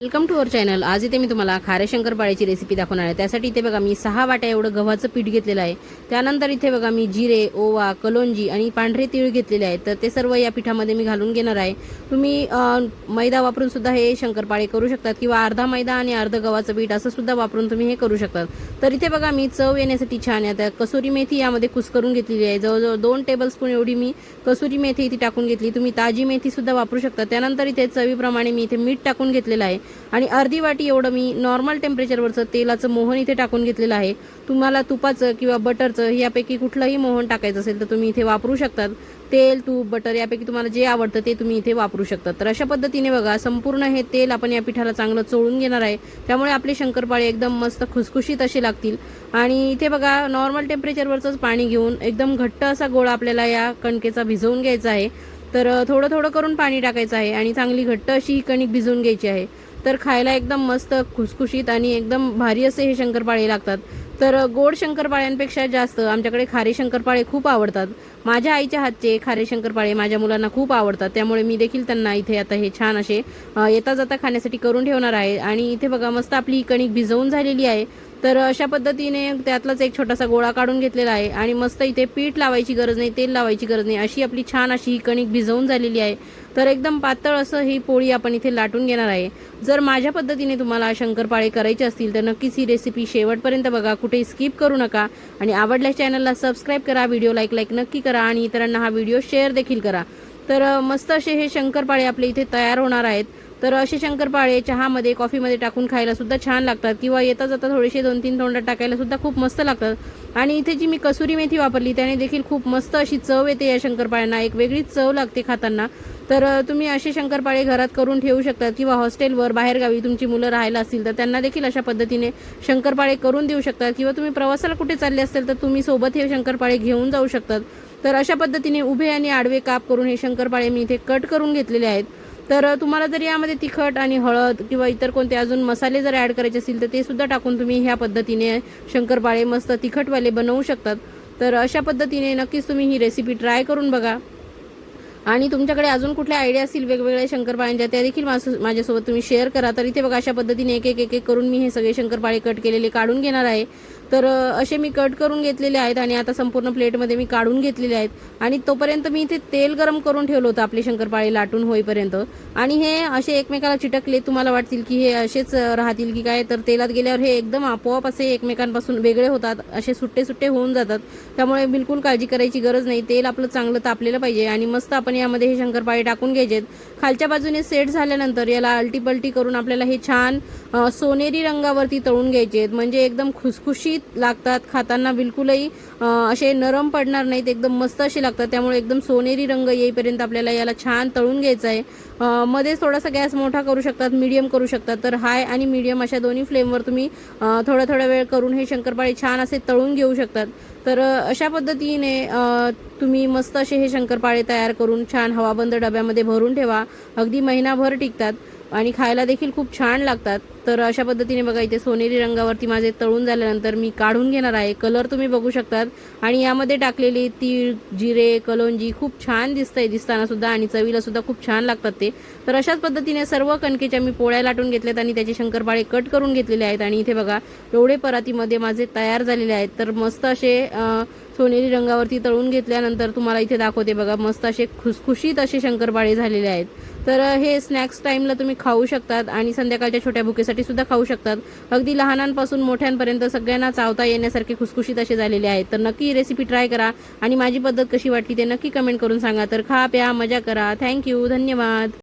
Welcome to our channel. आज इथे मी तुम्हाला खारे शंकरपाळ्याची रेसिपी दाखवणार आहे। त्यासाठी इथे बघा मी 6 वाट्या एवढं गव्हाचं पीठ घेतलेलं आहे। त्यानंतर इथे बघा मी जिरे, ओवा, कलोंजी आणि पांढरे तीळ घेतलेले आहेत। तर ते सर्व या पिठामध्ये मी घालून घेणार आहे। तुम्ही मैदा वापरून सुद्धा हे शंकरपाळे करू शकतात किंवा अर्धा मैदा आणि अर्ध गव्हाचं पीठ असं सुद्धा वापरून तुम्ही हे करू शकतात। तर इथे बघा मी चव येण्यासाठी छान आता कसुरी मेथी यामध्ये कुस्करून घेतलेली आहे। जवळजवळ 2 टेबलस्पून एवढी मी कसुरी मेथी इथे टाकून घेतली। तुम्ही ताजी मेथी सुद्धा वापरू शकता। त्यानंतर इथे चवीप्रमाणे मी इथे मीठ टाकून घेतलेलं आहे आणि अर्धी वाटी एवढं मी नॉर्मल टेम्परेचरवरचं तेलाचं मोहन इथे टाकून घेतलेलं आहे। तुम्हाला तुपाचं किंवा बटरचं यापैकी कुठलंही मोहन टाकायचं असेल तर तुम्ही इथे वापरू शकतात। तेल, तूप, बटर यापैकी तुम्हाला जे आवडतं ते तुम्ही इथे वापरू शकता। तर अशा पद्धतीने बघा संपूर्ण हे तेल आपण या पिठाला चांगलं चोळून घेणार आहे। त्यामुळे आपले शंकरपाळे एकदम मस्त खुसखुशीत असे लागतील। आणि इथे बघा नॉर्मल टेम्परेचरवरचंच पाणी घेऊन एकदम घट्ट असा गोळा आपल्याला या कणकेचा भिजवून घ्यायचा आहे। तर थोडं थोडं करून पाणी टाकायचं आहे आणि चांगली घट्ट अशी ही कणिक भिजवून घ्यायची आहे। तर खायला एकदम मस्त खुसखुशीत आणि एकदम भारी असे हे शंकरपाळे लागतात। तर गोड शंकरपाळ्यांपेक्षा जास्त आमच्याकडे खारे शंकरपाळे खूप आवडतात। माझ्या आईच्या हातचे खारे शंकरपाळे माझ्या मुलांना खूप आवडतात। त्यामुळे मी देखील त्यांना इथे आता हे छान असे येता जाता खाण्यासाठी करून ठेवणार आहे। आणि इथे बघा मस्त आपली कणिक भिजवून झालेली आहे। तर अशा पद्धतीने त्यातलाच एक छोटासा गोळा काढून घेतलेला आहे आणि मस्त इथे पीठ लावायची गरज नाही, तेल लावायची गरज नाही, अशी आपली छान अशी ही कणिक भिजवून झालेली आहे। तर एकदम पातळ असं ही पोळी आपण इथे लाटून घेणार आहे। जर माझ्या पद्धतीने तुम्हाला शंकरपाळे करायचे असतील तर नक्कीच ही रेसिपी शेवटपर्यंत बघा, कुठे स्किप करू नका। आणि आवडल्यास चॅनलला सबस्क्राईब करा, व्हिडिओ लाईक नक्की करा आणि इतरांना हा व्हिडिओ शेअर देखील करा। तर मस्त असे हे शंकरपाळे आपले इथे तयार होणार आहेत। तर असे शंकरपाळे चहामध्ये, कॉफीमध्ये टाकून खायला सुद्धा छान लागतात किंवा येता जाता थोडेसे 2-3 तोंडात टाकायला सुद्धा खूप मस्त लागतात। आणि इथे जी मी कसुरी मेथी वापरली त्याने देखील खूप मस्त अशी चव येते या शंकरपाळ्यांना, एक वेगळीच चव लागते खाताना। तर तुम्ही असे शंकरपाळे घरात करून ठेवू शकता किंवा हॉस्टेलवर बाहेरगावी तुमची मुलं राहायला असतील तर त्यांना देखील अशा पद्धतीने शंकरपाळे करून देऊ शकता किंवा तुम्ही प्रवासाला कुठे चालले असेल तर तुम्ही सोबत हे शंकरपाळे घेऊन जाऊ शकतात। तर अशा पद्धतीने उभे आणि आडवे काप करून हे शंकरपाळे मी इथे कट करून घेतलेले आहेत। तर तुम्हाला जर यामध्ये तिखट आणि हळद किंवा इतर कोणते अजून मसाले जर ॲड करायचे असतील तर ते सुद्धा टाकून तुम्ही ह्या पद्धतीने शंकरपाळे मस्त तिखटवाले बनवू शकतात। तर अशा पद्धतीने नक्कीच तुम्ही ही रेसिपी ट्राय करून बघा। आणि तुमच्याकडे अजून कुठल्या आयडिया असतील वेगवेगळ्या शंकरपाळ्यांच्या त्या देखील माझ्यासोबत तुम्ही शेअर करा। तर इथे बघा अशा पद्धतीने एक एक करून मी हे सगळे शंकरपाळे कट केलेले काढून घेणार आहे। तर असे मी कट करून घेतलेले आहेत आणि आता संपूर्ण प्लेटमध्ये मी काढून घेतलेले आहेत। आणि तोपर्यंत मी इथे तेल गरम करून ठेवलं होतं आपले शंकरपाळे लाटून होईपर्यंत। आणि हे असे एकमेकाला चिटकले, तुम्हाला वाटतील की हे असेच राहतील की काय, तर तेलात गेल्यावर हे एकदम आपोआप असे एकमेकांपासून वेगळे होतात, असे सुट्टे सुट्टे होऊन जातात। त्यामुळे बिलकुल काळजी करायची गरज नाही। तेल आपलं चांगलं तापलेलं पाहिजे आणि मस्त आपण यामध्ये हे शंकरपाळे टाकून घ्यायचेत। खालच्या बाजूने सेट झाल्यानंतर याला आलटी करून आपल्याला हे छान सोनेरी रंगावरती तळून घ्यायचे, म्हणजे एकदम खुसखुशीत लागतात खाताना, बिलकुलही असे नरम पडणार नाहीत, एकदम मस्त असे लागतात। त्यामुळे एकदम सोनेरी रंग येईपर्यंत आपल्याला याला छान तळून घ्यायचं आहे। मध्येच थोडासा गॅस मोठा करू शकतात, मीडियम करू शकतात। तर हाय आणि मीडियम अशा दोन्ही फ्लेमवर तुम्ही थोडा वेळ करून हे शंकरपाळे छान असे तळून घेऊ शकतात। तर अशा पद्धतीने तुम्ही मस्त असे हे शंकरपाळे तयार करून छान हवाबंद डब्यामध्ये भरून ठेवा, अगदी महिनाभर टिकतात आणि खायला देखील खूप छान लागतात। तर अशा पद्धतीने बघा इथे सोनेरी रंगावरती माझे तळून झाल्यानंतर मी काढून घेणार आहे। कलर तुम्ही बघू शकतात आणि यामध्ये टाकलेले तीळ, जिरे, कलोंजी खूप छान दिसतंय दिसताना सुद्धा आणि चवीला सुद्धा खूप छान लागतात ते। तर अशाच पद्धतीने सर्व कणकेच्या मी पोळ्या लाटून घेतल्यात आणि त्याचे शंकरपाळे कट करून घेतलेले आहेत आणि इथे बघा एवढे परातीमध्ये माझे तयार झालेले आहेत। तर मस्त असे सोनेरी रंगावरती तळून घेतल्यानंतर तुम्हाला इथे दाखवते बघा मस्त असे खुसखुशीत असे शंकरपाळे झालेले आहेत। तर हे स्नॅक्स टाईमला तुम्ही खाऊ शकतात आणि संध्याकाळच्या छोट्या भुकेसाठी सुद्धा खाऊ शकतात। अगदी लहानांपासून मोठ्यांपर्यंत सगळ्यांना चावता येण्यासारखे खुसखुशीत असे झालेले आहेत। तर नक्की ही रेसिपी ट्राय करा आणि माझी पद्धत कशी वाटली ते नक्की कमेंट करून सांगा। तर खा, प्या, मजा करा। थँक्यू, धन्यवाद।